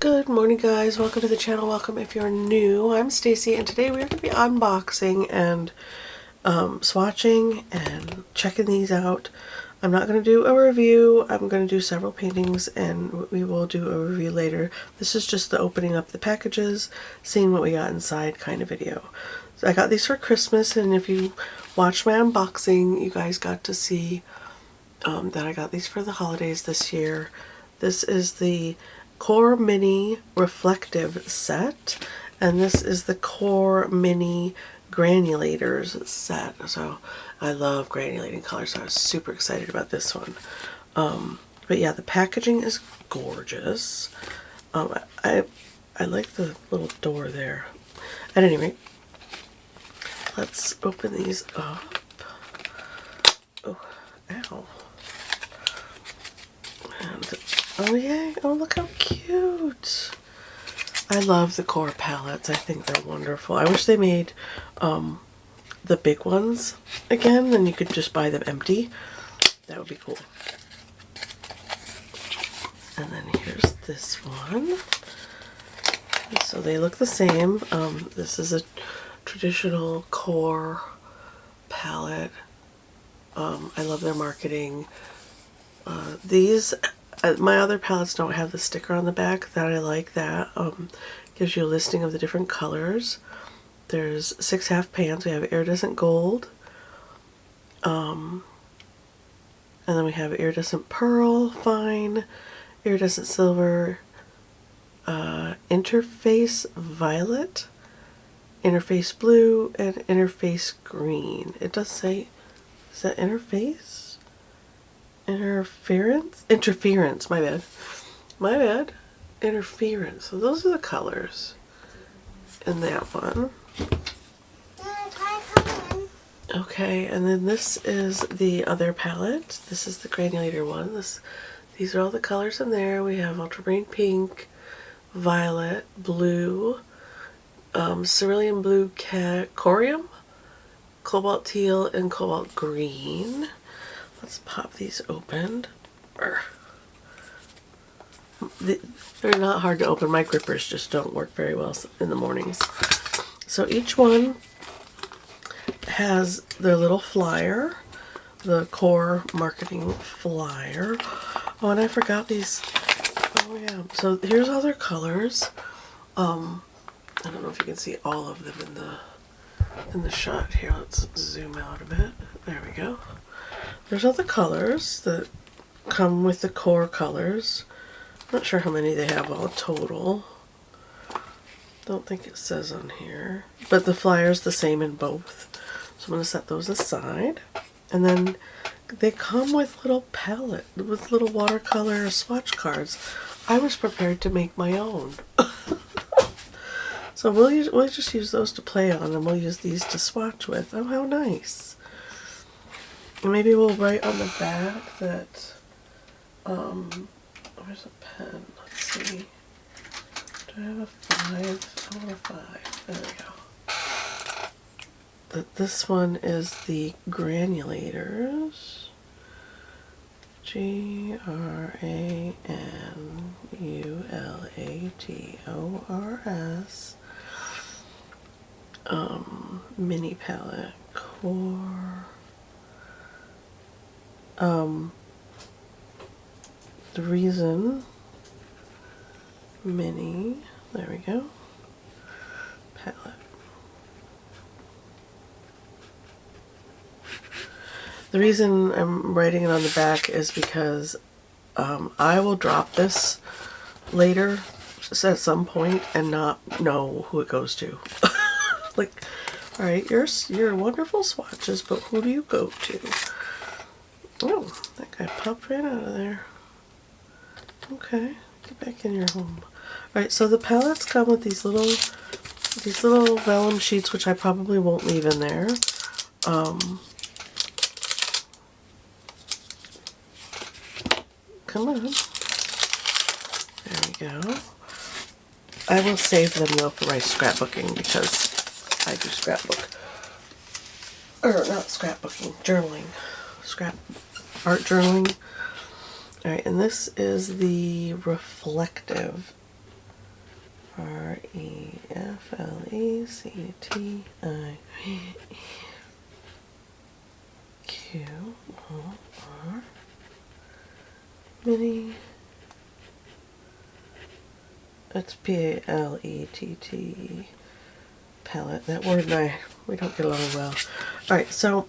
Good morning, guys. Welcome to the channel. Welcome if you're new. I'm Stacy, and today we're going to be unboxing and swatching and checking these out. I'm not going to do a review. I'm going to do several paintings, and we will do a review later. This is just the opening up the packages, seeing what we got inside kind of video. So I got these for Christmas, and if you watched my unboxing, you guys got to see that I got these for the holidays this year. This is the Qor Mini Reflective set, and this is the Qor Mini Granulators set. So I love granulating colors, so I was super excited about this one. But yeah, the packaging is gorgeous. I like the little door there. At any rate, let's open these up. Oh, ow. And oh yay, oh look how cute. I love the Qor palettes. I think they're wonderful. I wish they made the big ones again, then you could just buy them empty. That would be cool. And then here's this one. So they look the same. This is a traditional Qor palette. I love their marketing. These, my other palettes don't have the sticker on the back. That I like that. Gives you a listing of the different colors. There's 6 half pans. We have iridescent gold. And then we have iridescent pearl, fine, iridescent silver, interface violet, interface blue, and interface green. It does say, is that interface? Interference, my bad. Interference. So those are the colors in that one. Okay, and then this is the other palette. This is the granulator one. These are all the colors in there. We have ultramarine pink, violet, blue, cerulean blue, corium, cobalt teal, and cobalt green. Let's pop these open. They're not hard to open. My grippers just don't work very well in the mornings. So each one has their little flyer, the Qor marketing flyer. Oh, and I forgot these. Oh yeah. So here's all their colors. I don't know if you can see all of them in the shot here. Let's zoom out a bit. There we go. There's all the colors that come with the Qor colors. Not sure how many they have all total. Don't think it says on here. But the flyer's the same in both. So I'm going to set those aside. And then they come with little with little watercolor swatch cards. I was prepared to make my own. So we'll just use those to play on, and we'll use these to swatch with. Oh, how nice. And maybe we'll write on the back that, where's a pen? Let's see. Do I have a 5? I want a 5. There we go. That this one is the Granulators. Granulators. Mini palette. Qor. The reason mini, there we go, palette. The reason I'm writing it on the back is because I will drop this later at some point and not know who it goes to. Like, alright, you're wonderful swatches, but who do you go to? Oh, that guy popped right out of there. Okay, get back in your home. Alright, so the palettes come with these little vellum sheets, which I probably won't leave in there. Come on. There we go. I will save them though for my scrapbooking, because I do scrapbook. Or not scrapbooking, journaling. Art journaling. Alright, and this is the reflective REFLECTIQOR Mini. It's PALETT palette. That word and we don't get along well. Alright, so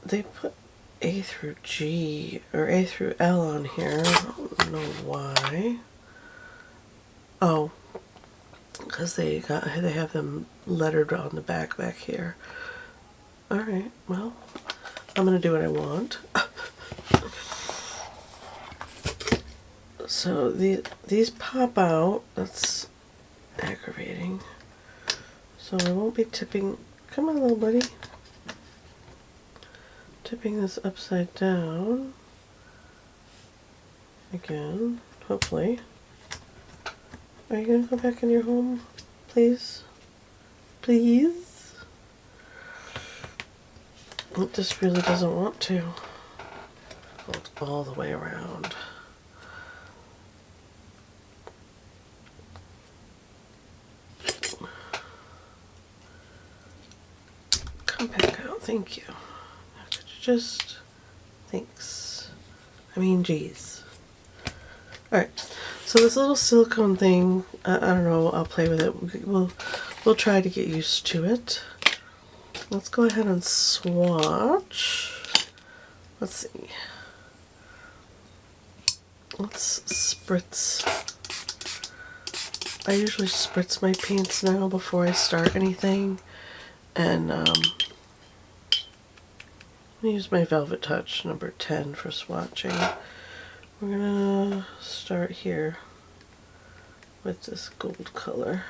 they put A through G or A through L on here. I don't know why. Oh, because they have them lettered on the back here. Alright, well, I'm gonna do what I want. So these pop out. That's aggravating. So I won't be tipping. Come on, little buddy. Tipping this upside down again, hopefully. Are you gonna go back in your home, please? Please? It just really doesn't want to. Hold all the way around. Come back out, thank you. Could you just... Thanks. I mean, geez. Alright, so this little silicone thing, I don't know, I'll play with it. We'll try to get used to it. Let's go ahead and swatch. Let's see. Let's spritz. I usually spritz my paints now before I start anything. And I'm going to use my Velvet Touch number 10 for swatching. We're going to start here with this gold color.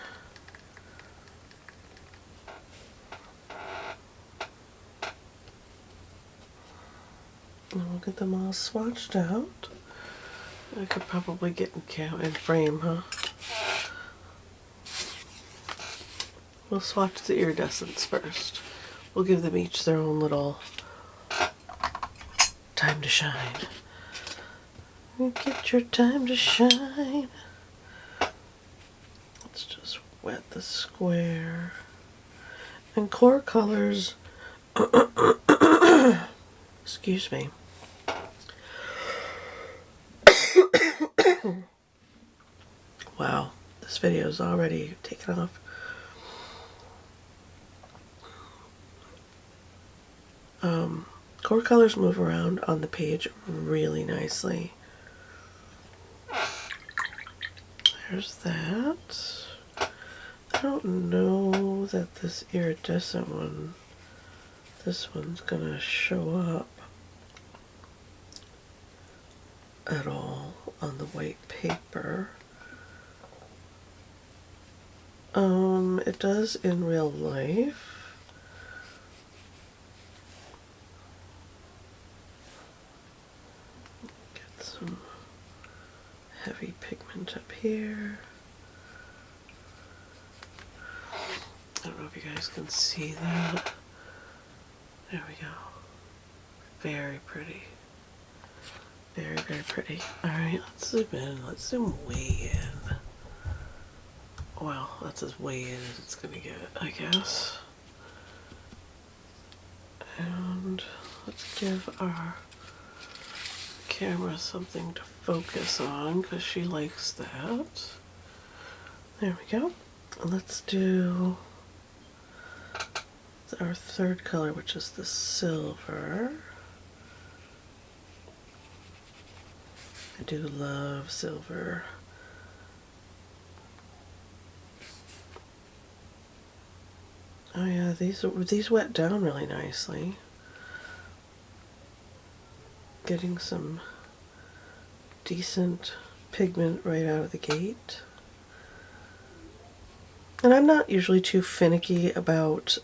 And we'll get them all swatched out. I could probably get in frame, huh? We'll swatch the iridescents first. We'll give them each their own little time to shine. Get your time to shine. Let's just wet the square. And Qor colors, excuse me. Wow, this video is already taken off. Qor colors move around on the page really nicely. There's that. I don't know that this iridescent one, this one's gonna show up at all on the white paper. It does in real life. Get some heavy pigment up here. I don't know if you guys can see that. There we go. Very pretty. Very, very pretty. Alright, let's zoom in. Let's zoom way in. Well, that's as way in as it's gonna get, I guess. And let's give our camera something to focus on because she likes that. There we go. Let's do our third color, which is the silver. I do love silver. Oh yeah, these wet down really nicely. Getting some decent pigment right out of the gate. And I'm not usually too finicky about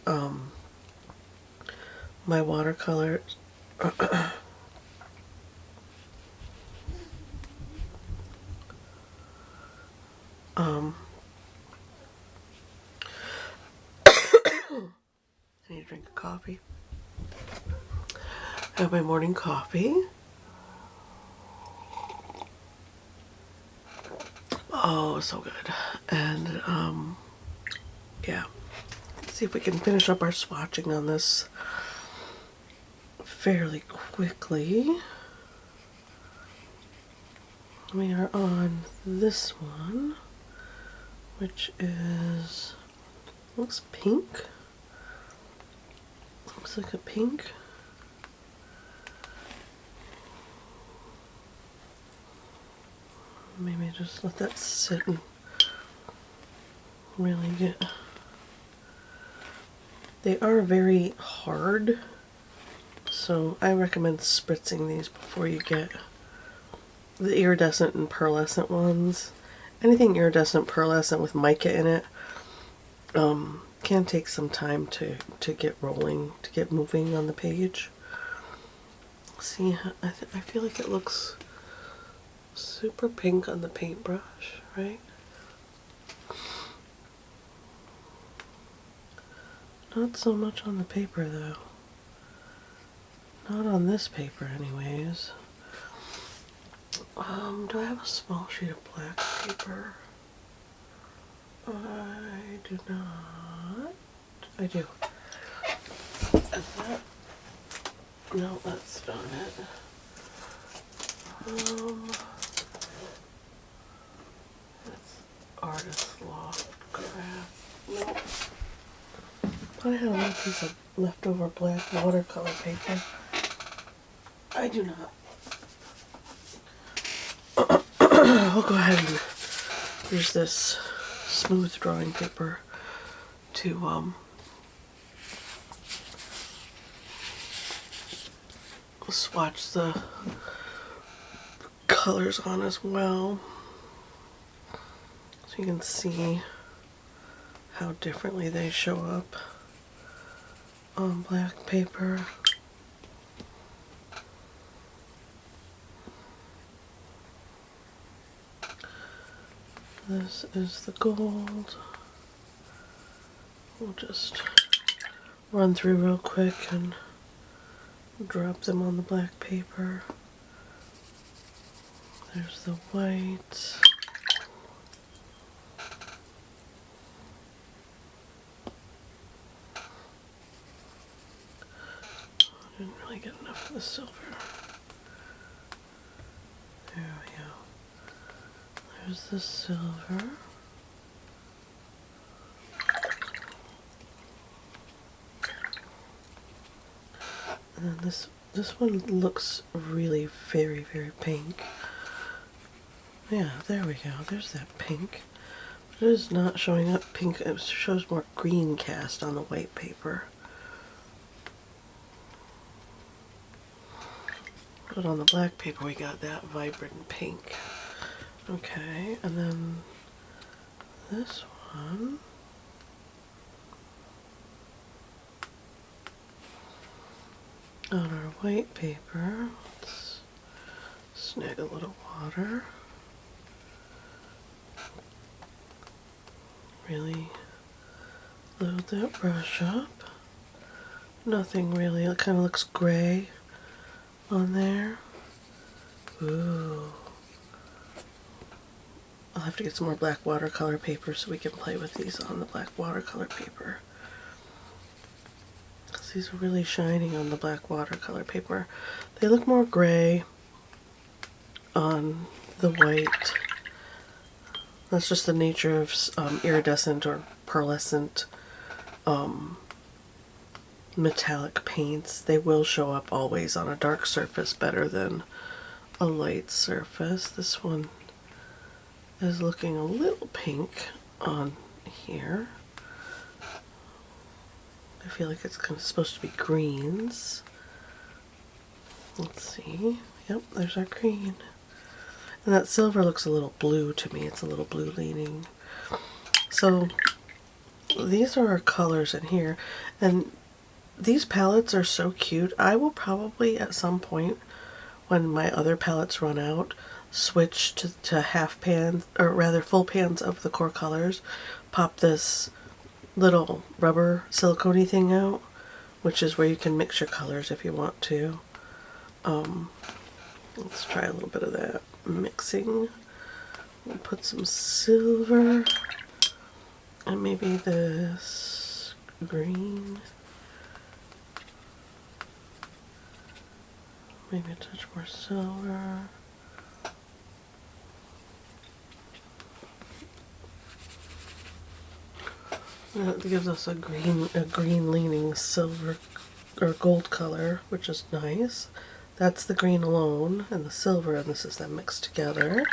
my watercolors. I need a drink of coffee. I have my morning coffee. Oh, Oh, so good. And yeah, let's see if we can finish up our swatching on this fairly quickly. We are on this one, which is, looks pink. Looks like a pink. Maybe just let that sit and really get... They are very hard, so I recommend spritzing these before you get the iridescent and pearlescent ones. Anything iridescent, pearlescent with mica in it can take some time to get rolling, to get moving on the page. See, I feel like it looks super pink on the paintbrush, right? Not so much on the paper though. Not on this paper anyways. Do I have a small sheet of black paper? I do not. I do. Is that? No, that's not it. That's Artist Loft Craft. Nope. I had a little piece of leftover black watercolor paper. I do not. I'll go ahead and use this smooth drawing paper to swatch the colors on as well, so you can see how differently they show up on black paper. This is the gold. We'll just run through real quick and drop them on the black paper. There's the white. I didn't really get enough of the silver. There we go. There's the silver. And then this one looks really very, very pink. Yeah, there we go. There's that pink. But it is not showing up pink. It shows more green cast on the white paper. But on the black paper we got that vibrant pink. Okay, and then this one. On our white paper, let's snag a little water. Really load that brush up. Nothing really, it kind of looks gray on there. Ooh. I'll have to get some more black watercolor paper so we can play with these on the black watercolor paper. These are really shining on the black watercolor paper. They look more gray on the white. That's just the nature of iridescent or pearlescent metallic paints. They will show up always on a dark surface better than a light surface. This one is looking a little pink on here. I feel like it's kind of supposed to be greens. Let's see. Yep, there's our green. And that silver looks a little blue to me. It's a little blue leaning. So these are our colors in here. And these palettes are so cute. I will probably at some point when my other palettes run out switch to half pans, or rather full pans of the Qor colors. Pop this little rubber silicone thing out, which is where you can mix your colors if you want to. Let's try a little bit of that mixing We'll put some silver and maybe this green. Maybe a touch more silver. That gives us a green leaning silver or gold color, which is nice. That's the green alone, and the silver, and this is them mixed together.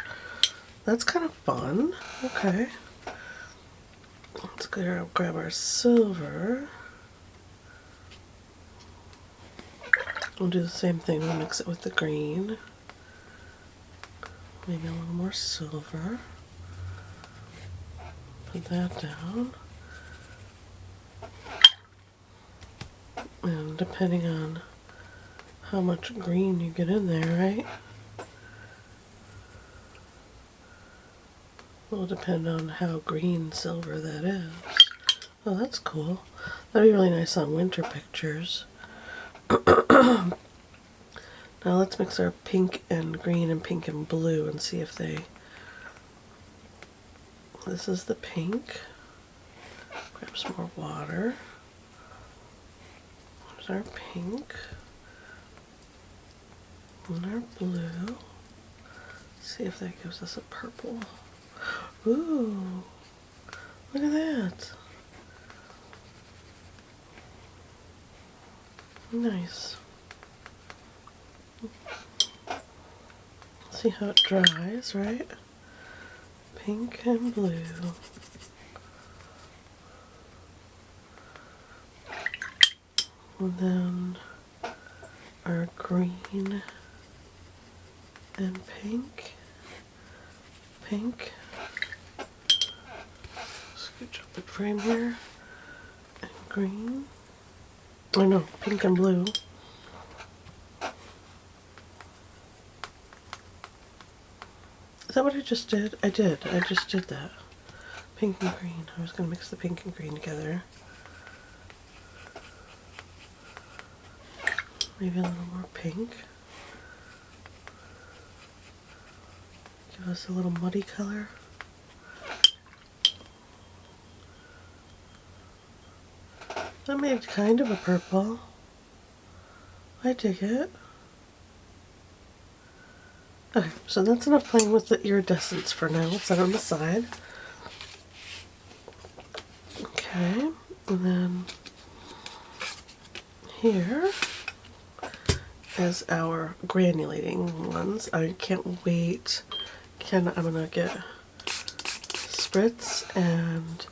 That's kind of fun. Okay. Let's go grab our silver. We'll do the same thing. We'll mix it with the green. Maybe a little more silver. Put that down. And depending on how much green you get in there, right? Will depend on how green silver that is. Oh, that's cool. That'd be really nice on winter pictures. Now let's mix our pink and green and pink and blue and see if they... This is the pink. Grab some more water. There's our pink. And our blue. See if that gives us a purple. Ooh! Look at that! Nice. See how it dries, right? Pink and blue. And then our green and pink. Pink. Scooch up the frame here. And green. Oh no, pink and blue. Is that what I just did? I did. I just did that. Pink and green. I was going to mix the pink and green together. Maybe a little more pink. Give us a little muddy color. That made kind of a purple. I dig it. Okay, so that's enough playing with the iridescence for now. Let's set it on the side. Okay, and then here is our granulating ones. I can't wait. I'm gonna get spritz and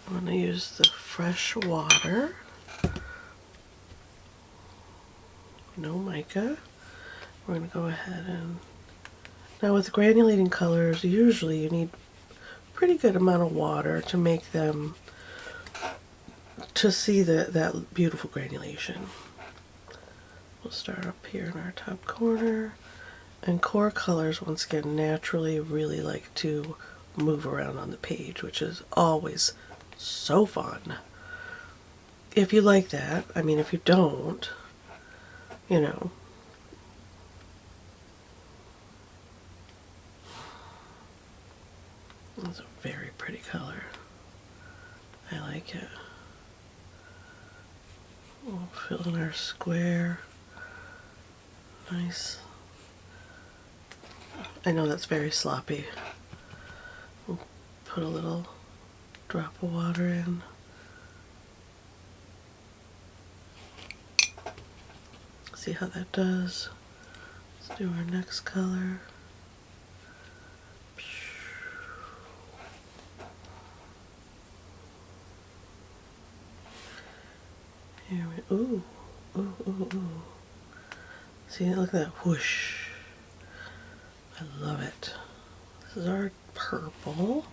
I'm gonna use the fresh water. No mica. We're gonna go ahead and... Now with granulating colors, usually you need a pretty good amount of water to make them, to see that beautiful granulation. We'll start up here in our top corner. And Qor colors, once again, naturally really like to move around on the page, which is always so fun. If you like that, I mean, if you don't, you know. It's a very pretty color. I like it. We'll fill in our square. Nice. I know that's very sloppy. We'll put a little drop of water in. See how that does. Let's do our next color. Here we, ooh, ooh, ooh, ooh. See, look at that whoosh. I love it. This is our purple.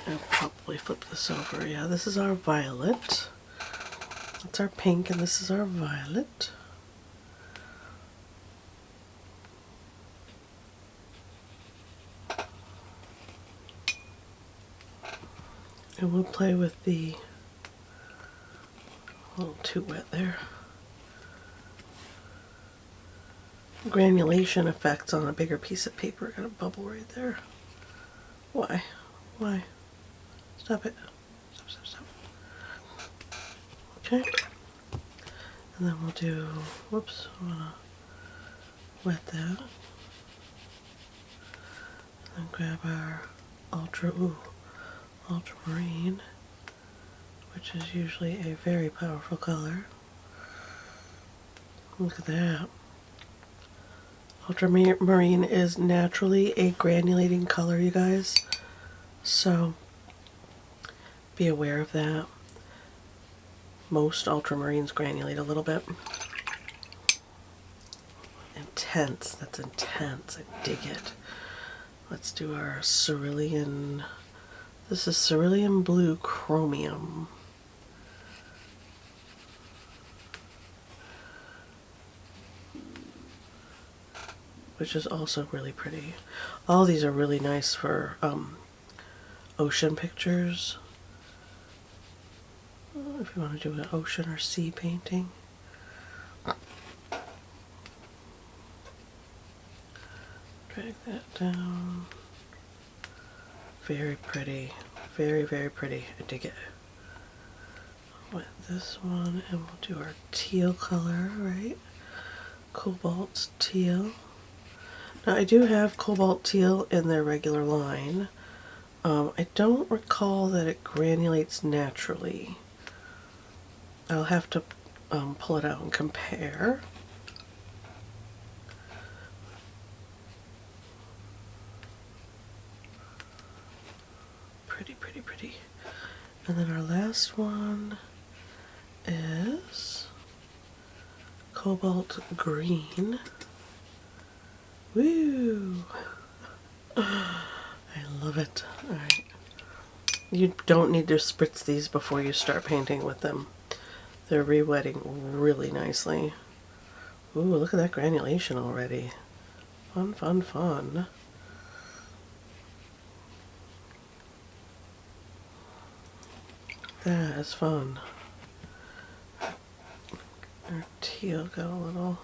I'll probably flip this over. Yeah, this is our violet. That's our pink, and this is our violet. And we'll play with the... A little too wet there. Granulation effects on a bigger piece of paper. Got a bubble right there. Why? Why? Stop it. Stop, stop, stop. Okay. And then we'll do, whoops, I'm gonna wet that. And then grab our ultramarine, which is usually a very powerful color. Look at that. Ultramarine is naturally a granulating color, you guys. So be aware of that. Most ultramarines granulate a little bit. Intense. That's intense. I dig it. Let's do our cerulean. This is cerulean blue chromium. Which is also really pretty. All these are really nice for ocean pictures. If you want to do an ocean or sea painting. Drag that down. Very pretty. Very, very pretty. I dig it. Wet this one and we'll do our teal color, right? Cobalt teal. Now I do have cobalt teal in their regular line. I don't recall that it granulates naturally. I'll have to pull it out and compare. Pretty, pretty, pretty. And then our last one is cobalt green. Woo! I love it. Alright. You don't need to spritz these before you start painting with them. They're re-wetting really nicely. Ooh, look at that granulation already. Fun, fun, fun. That is fun. Our teal got a little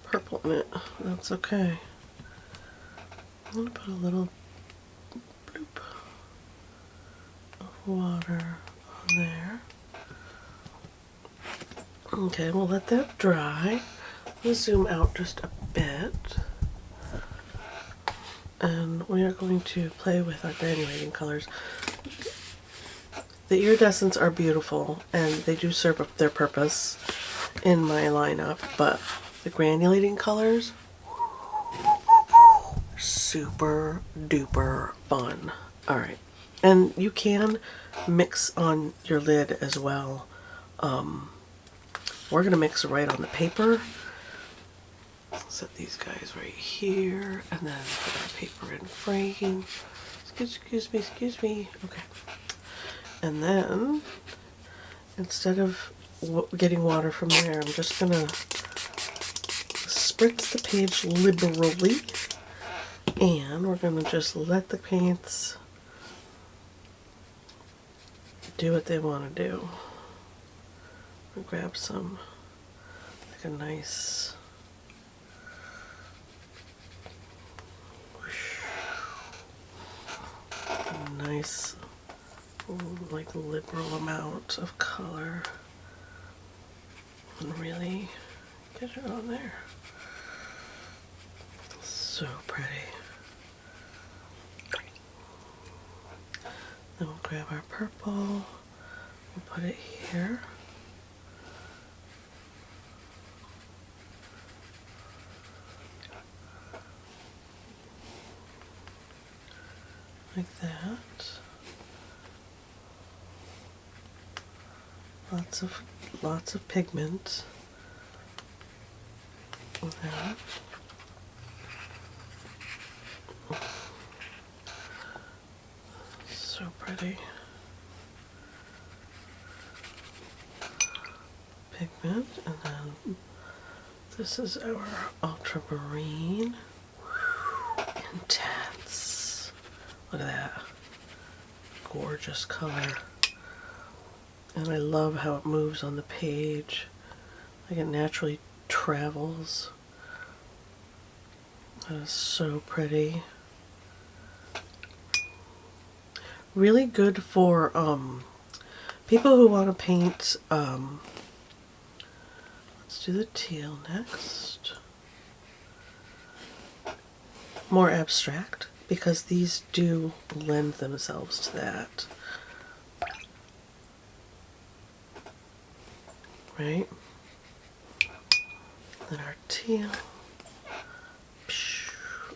purple in it. That's okay. I'm going to put a little bloop of water on there. Okay, we'll let that dry. We'll zoom out just a bit. And we are going to play with our granulating colors. The iridescents are beautiful and they do serve their purpose in my lineup, but the granulating colors, super duper fun. Alright, and you can mix on your lid as well. We're going to mix right on the paper. Set these guys right here and then put our paper in frame. Excuse me. Okay. And then, instead of getting water from there, I'm just going to spritz the page liberally. And we're going to just let the paints do what they want to do. We'll grab some, like a nice, like liberal amount of color and really get it on there. So pretty. Then we'll grab our purple, we'll put it here. Like that. Lots of pigment. Like that. So pretty. Pigment, and then this is our ultramarine. Intense. Look at that. Gorgeous color. And I love how it moves on the page. Like it naturally travels. That is so pretty. Really good for people who want to paint. Let's do the teal next. More abstract, because these do lend themselves to that. Right? Then our teal.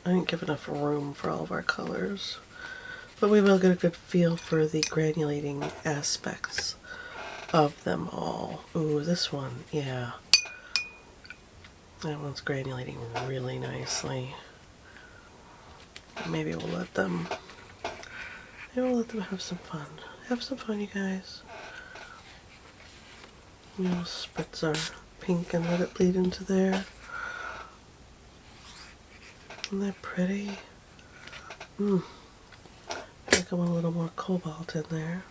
I didn't give enough room for all of our colors, but we will get a good feel for the granulating aspects of them all. Ooh, this one, yeah. That one's granulating really nicely. Maybe we'll let them have some fun. Have some fun, you guys. We'll spritz our pink and let it bleed into there. Isn't that pretty? I think I want a little more cobalt in there.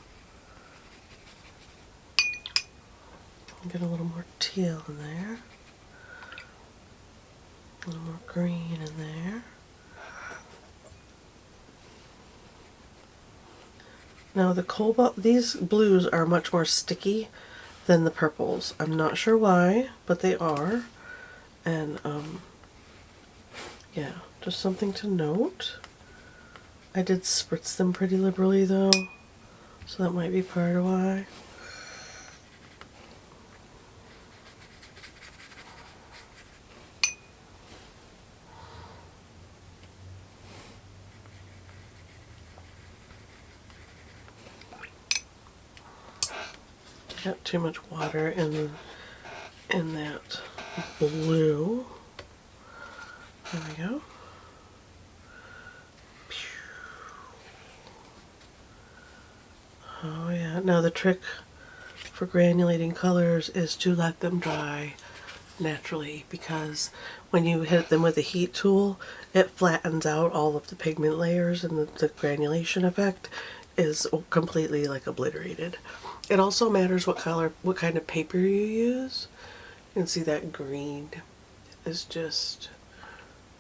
Get a little more teal in there. A little more green in there. Now the cobalt, these blues are much more sticky than the purples. I'm not sure why, but they are. And yeah, just something to note. I did spritz them pretty liberally though, so that might be part of why. Got too much water in that blue. There we go. Oh yeah, now the trick for granulating colors is to let them dry naturally, because when you hit them with a heat tool, it flattens out all of the pigment layers and the granulation effect is completely like obliterated. It also matters what kind of paper you use. You can see that green is just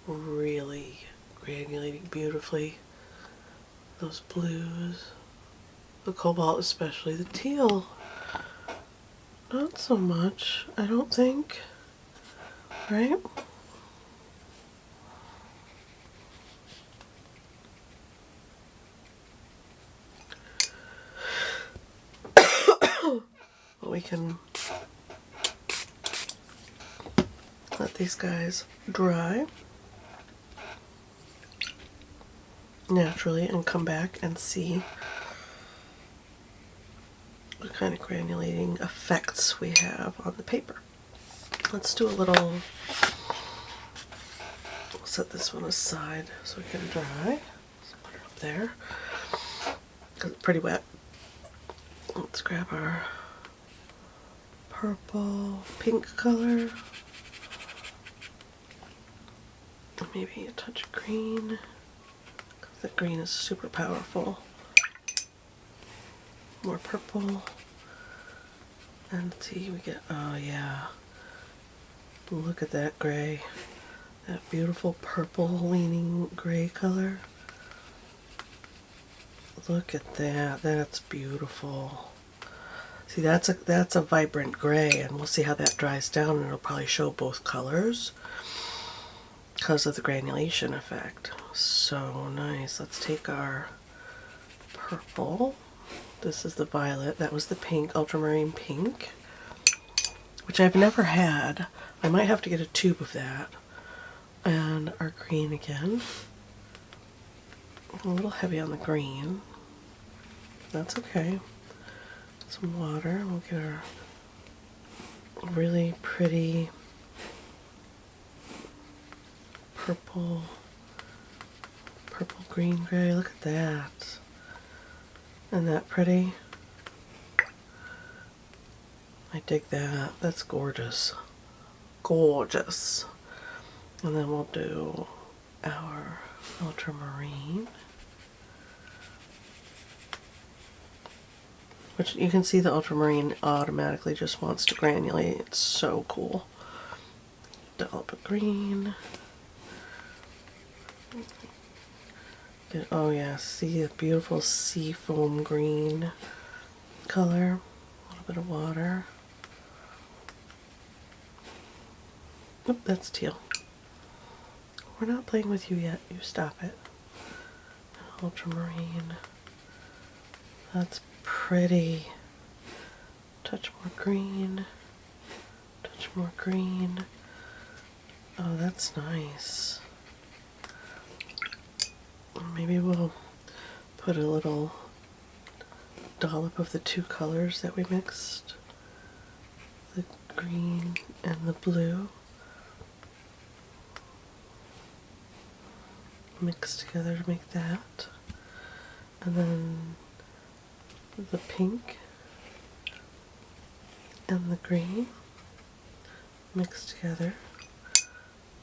really granulating beautifully. Those blues, the cobalt especially, the teal, not so much, I don't think, right? Well, we can let these guys dry naturally and come back and see what kind of granulating effects we have on the paper. Let's do a little, we'll set this one aside so it can dry. Let's put it up there because it's pretty wet. Let's grab our purple, pink color. Maybe a touch of green, because the green is super powerful. More purple. And let's see, we get, oh yeah. Look at that gray. That beautiful purple leaning gray color. Look at that, that's beautiful. See, that's a vibrant gray, and we'll see how that dries down, and it'll probably show both colors because of the granulation effect. So nice. Let's take our purple. This is the violet. That was the pink, ultramarine pink, which I've never had. I might have to get a tube of that. And our green again. A little heavy on the green. That's okay. Some water. We'll get our really pretty purple green gray. Look at that. Isn't that pretty? I dig that. That's gorgeous. Gorgeous. And then we'll do our ultramarine, which you can see the ultramarine automatically just wants to granulate. It's so cool. Dollop of green. Oh yeah, see a beautiful sea foam green color. A little bit of water. Oop, that's teal. We're not playing with you yet. You stop it. Ultramarine. That's pretty. Touch more green. Touch more green. Oh, that's nice. Maybe we'll put a little dollop of the two colors that we mixed. The green and the blue. Mixed together to make that. And then the pink and the green mixed together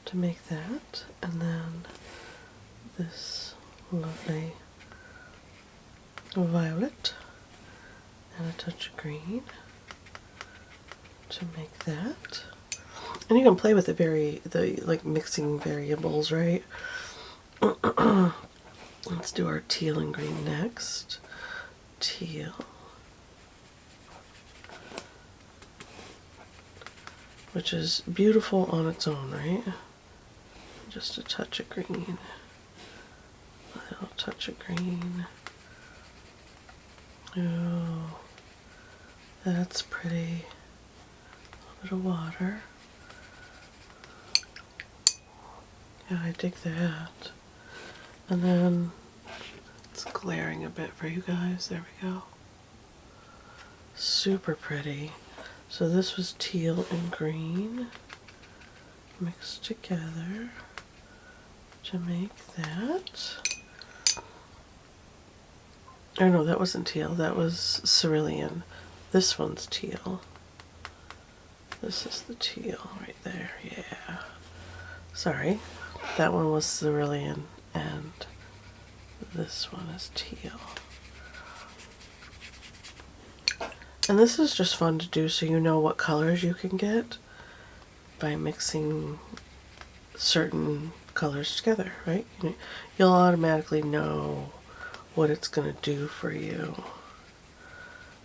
to make that. And then this lovely violet and a touch of green to make that. And you can play with the like mixing variables, right? Let's do our teal and green next. Teal. Which is beautiful on its own, right? Just a touch of green. A little touch of green. Oh, that's pretty. A little bit of water. Yeah, I dig that. And then it's glaring a bit for you guys. There we go. Super pretty. So this was teal and green mixed together to make that. Oh no, that wasn't teal. That was cerulean. This one's teal. This is the teal right there. Yeah. Sorry. That one was cerulean and this one is teal. And this is just fun to do so you know what colors you can get by mixing certain colors together, right? You'll automatically know what it's going to do for you.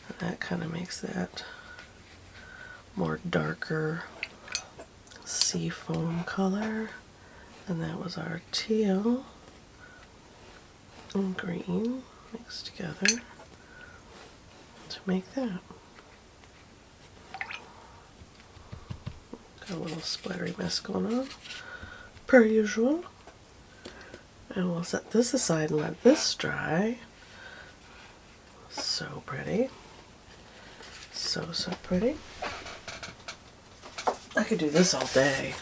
And that kind of makes that more darker sea foam color. And that was our teal and green mixed together to make that. Got a little splattery mess going on, per usual. And we'll set this aside and let this dry. So pretty. So, so pretty. I could do this all day.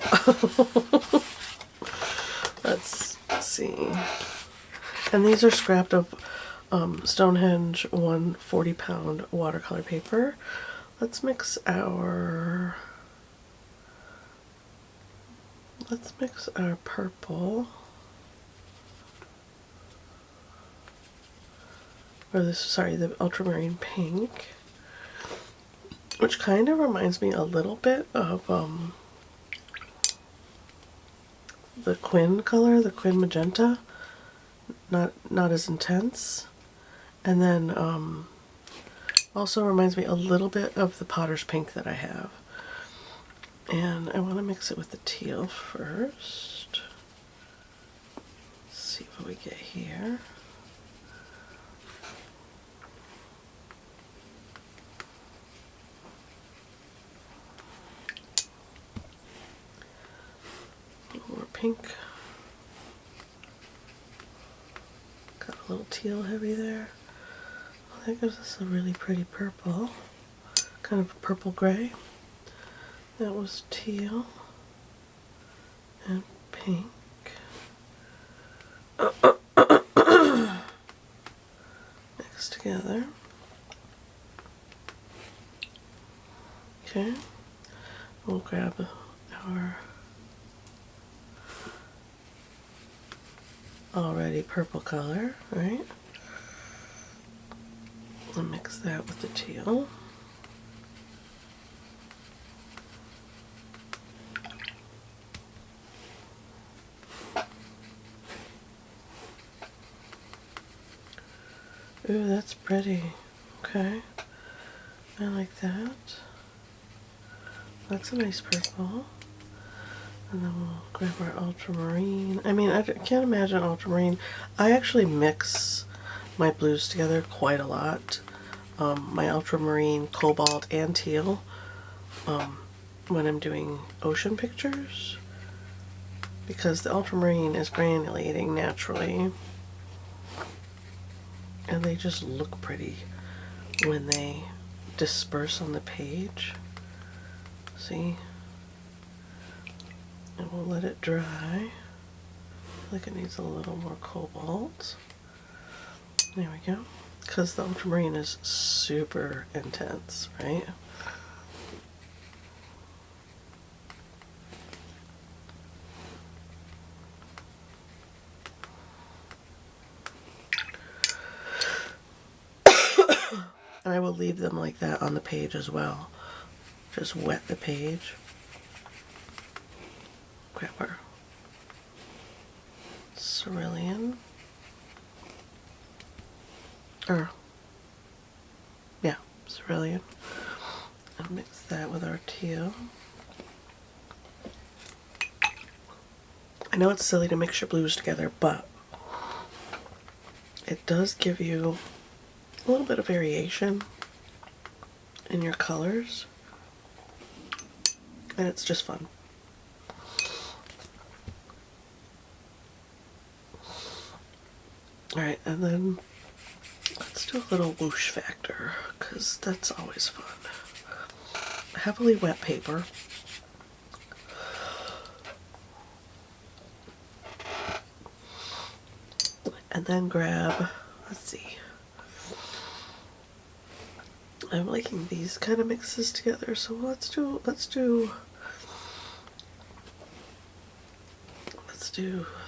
Let's see. And these are scrapped of Stonehenge 140-pound watercolor paper. Let's mix our purple. Or this, sorry, the ultramarine pink, which kind of reminds me a little bit of the Quin color, the Quin magenta. Not as intense. And then also reminds me a little bit of the Potter's pink that I have. And I want to mix it with the teal first. Let's see what we get here. More pink. Got a little teal heavy there. Well, that gives us a really pretty purple. Kind of a purple gray. That was teal and pink. Mixed together. Okay. We'll grab our already purple color, right? And mix that with the teal. Ooh, that's pretty. Okay. I like that. That's a nice purple. And then we'll grab our ultramarine. I mean, I can't imagine ultramarine. I actually mix my blues together quite a lot. My ultramarine, cobalt, and teal when I'm doing ocean pictures, because the ultramarine is granulating naturally and they just look pretty when they disperse on the page. See? And we'll let it dry. I feel like it needs a little more cobalt. There we go. Because the ultramarine is super intense, right? And I will leave them like that on the page as well. Just wet the page. Grab our cerulean. Cerulean. And mix that with our teal. I know it's silly to mix your blues together, but it does give you a little bit of variation in your colors, and it's just fun. Alright, and then let's do a little whoosh factor, because that's always fun. Heavily wet paper. And then grab, let's see, I'm liking these kind of mixes together, so let's do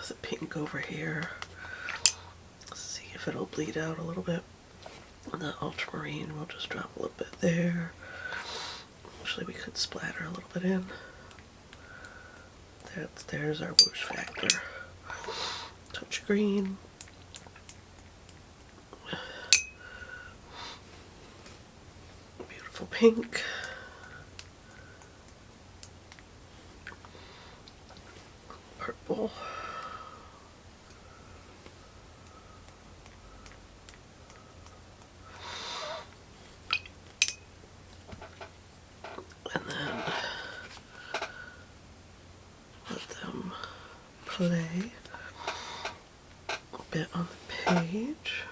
the pink over here. Let's see if it'll bleed out a little bit. And the ultramarine, we'll just drop a little bit there. Actually, we could splatter a little bit in. There's our whoosh factor. Touch of green. Beautiful pink. Purple. And then let them play a bit on the page.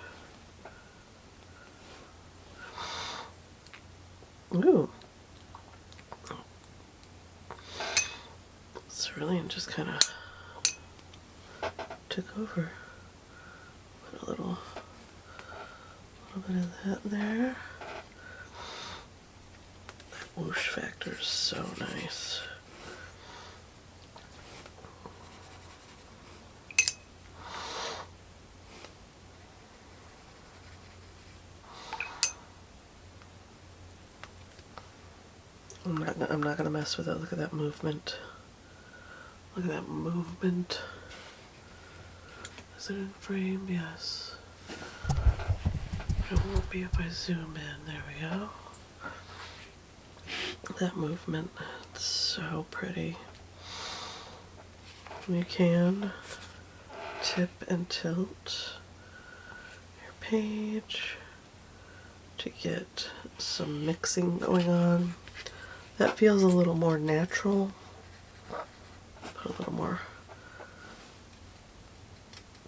Ooh. Cerulean just kind of took over. Put a little bit of that there. That whoosh factor is so nice. I'm not gonna mess with it. Look at that movement. Look at that movement. Is it in frame? Yes. It won't be if I zoom in. There we go. That movement, it's so pretty. You can tip and tilt your page to get some mixing going on. That feels a little more natural. Put a little more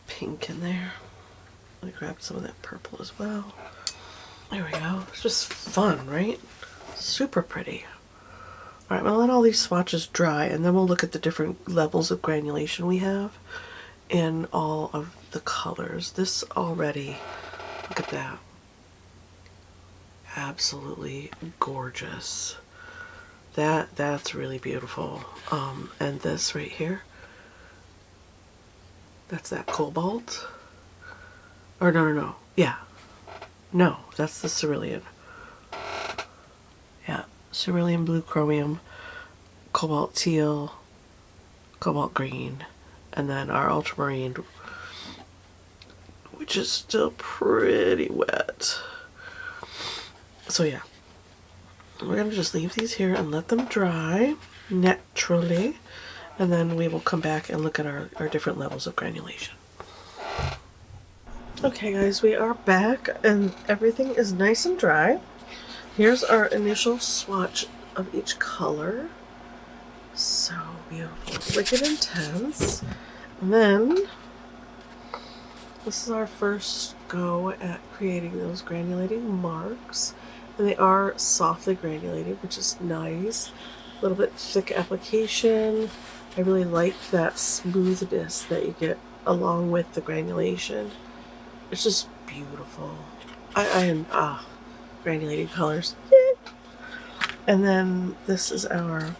pink in there. I grabbed some of that purple as well. There we go. It's just fun, right? Super pretty. Alright, I'm going to let all these swatches dry, and then we'll look at the different levels of granulation we have in all of the colors. This already, look at that. Absolutely gorgeous. That's really beautiful. And this right here, that's that cobalt. Or no. Yeah. No, that's the cerulean. Yeah, cerulean blue chromium, cobalt teal, cobalt green, and then our ultramarine, which is still pretty wet. So yeah, we're gonna just leave these here and let them dry naturally, and then we will come back and look at our different levels of granulation. Okay guys, we are back and everything is nice and dry. Here's our initial swatch of each color. So beautiful, wicked intense. And then this is our first go at creating those granulating marks. And they are softly granulated, which is nice. A little bit thick application. I really like that smoothness that you get along with the granulation. It's just beautiful. Granulating colors. And then this is our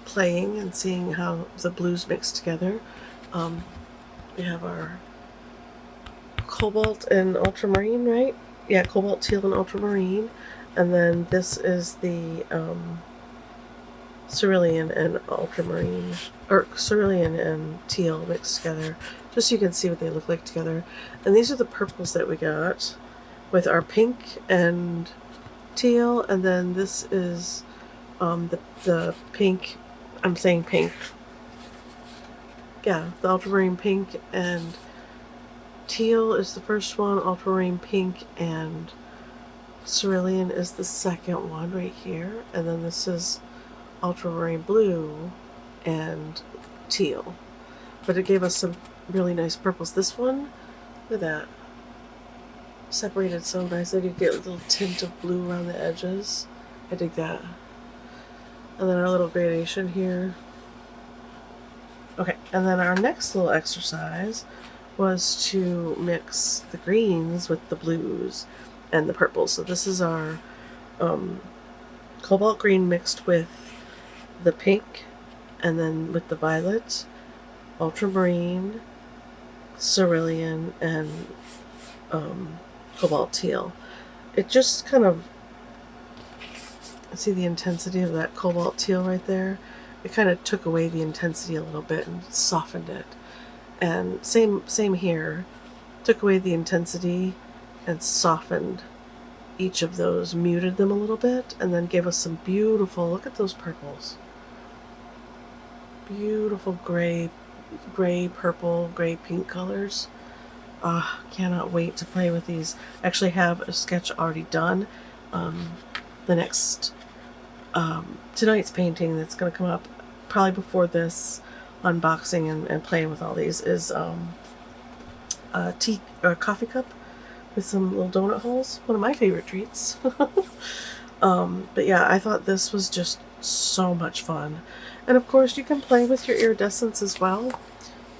playing and seeing how the blues mix together. We have our cobalt and ultramarine, right? Yeah, cobalt, teal, and ultramarine. And then this is the cerulean and ultramarine, or cerulean and teal mixed together, just so you can see what they look like together. And these are the purples that we got with our pink and teal, and then this is the pink, I'm saying pink, yeah, the ultramarine pink and teal is the first one, ultramarine pink and cerulean is the second one right here, and then this is ultramarine blue and teal. But it gave us some really nice purples. This one, look at that, separated so nicely. You get a little tint of blue around the edges. I dig that. And then our little gradation here. Okay, and then our next little exercise was to mix the greens with the blues and the purples. So this is our cobalt green mixed with the pink, and then with the violet, ultramarine, cerulean, and cobalt teal. It just kind of, see the intensity of that cobalt teal right there? It kind of took away the intensity a little bit and softened it. And same here, took away the intensity and softened each of those, muted them a little bit, and then gave us some beautiful, look at those purples. Beautiful gray, purple, gray, pink colors. Cannot wait to play with these. I actually have a sketch already done. The next, tonight's painting that's going to come up probably before this unboxing and playing with all these is a tea or a coffee cup with some little donut holes. One of my favorite treats. But yeah, I thought this was just so much fun. And of course you can play with your iridescents as well,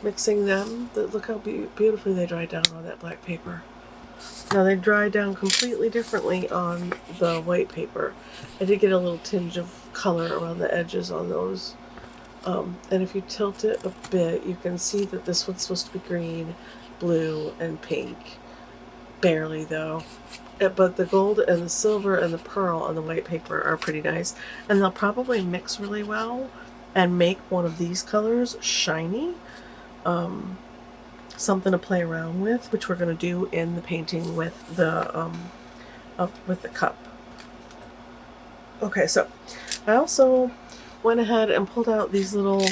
mixing them. Look how beautifully they dry down on that black paper. Now they dry down completely differently on the white paper. I did get a little tinge of color around the edges on those. And if you tilt it a bit, you can see that this one's supposed to be green, blue, and pink. Barely though. But the gold and the silver and the pearl on the white paper are pretty nice. And they'll probably mix really well and make one of these colors shiny. Something to play around with, which we're going to do in the painting with the cup. Okay, so I also went ahead and pulled out these little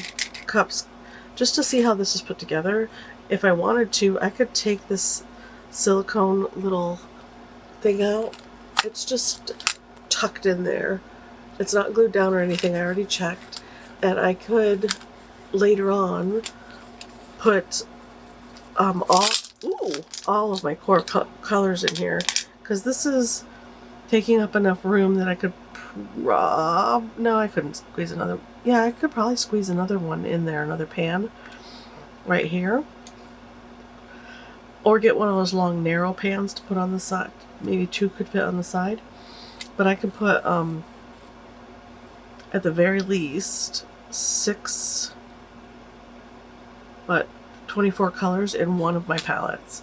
cups just to see how this is put together. If I wanted to, I could take this silicone little thing out. It's just tucked in there. It's not glued down or anything. I already checked. And I could later on put all of my core colors in here, because this is taking up enough room that I could no, I couldn't squeeze another. Yeah, I could probably squeeze another one in there, another pan right here, or get one of those long narrow pans to put on the side. Maybe two could fit on the side, but I could put at the very least 24 colors in one of my palettes.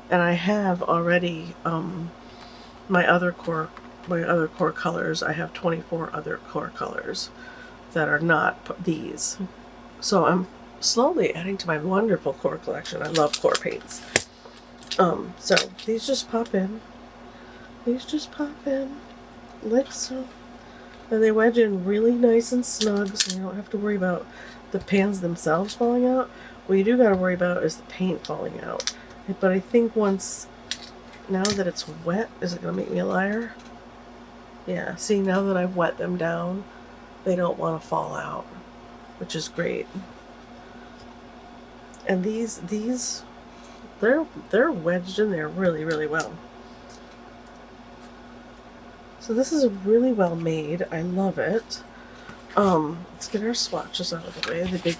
And I have already my other core colors. I have 24 other core colors that are not these. So I'm slowly adding to my wonderful core collection. I love core paints. So these just pop in. These just pop in like so. And they wedge in really nice and snug, so you don't have to worry about the pans themselves falling out. What you do gotta worry about is the paint falling out. But I think once, now that it's wet, is it gonna make me a liar? Yeah, see, now that I've wet them down, they don't want to fall out, which is great. And these they're wedged in there really, really well. So this is really well made. I love it. Let's get our swatches out of the way. The big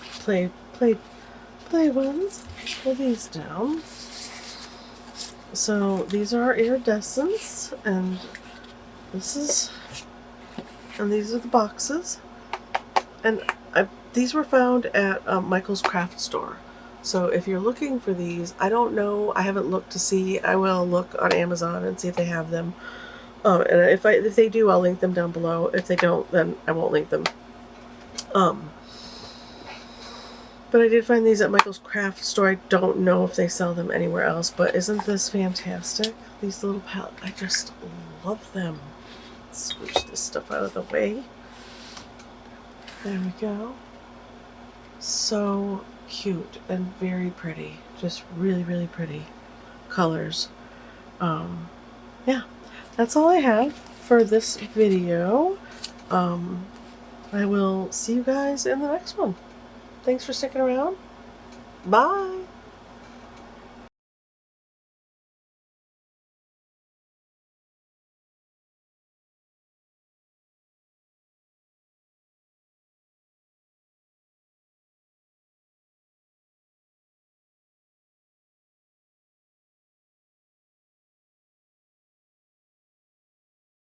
play ones. Pull these down. So these are iridescents, and these are the boxes. And these were found at Michael's craft store. So if you're looking for these, I don't know. I haven't looked to see. I will look on Amazon and see if they have them. And if they do, I'll link them down below. If they don't, then I won't link them. But I did find these at Michael's craft store. I don't know if they sell them anywhere else, but isn't this fantastic? These little palettes, I just love them. Scooch this stuff out of the way. There we go. So cute and very pretty. Just really, really pretty colors. Yeah, that's all I have for this video. I will see you guys in the next one. Thanks for sticking around. Bye.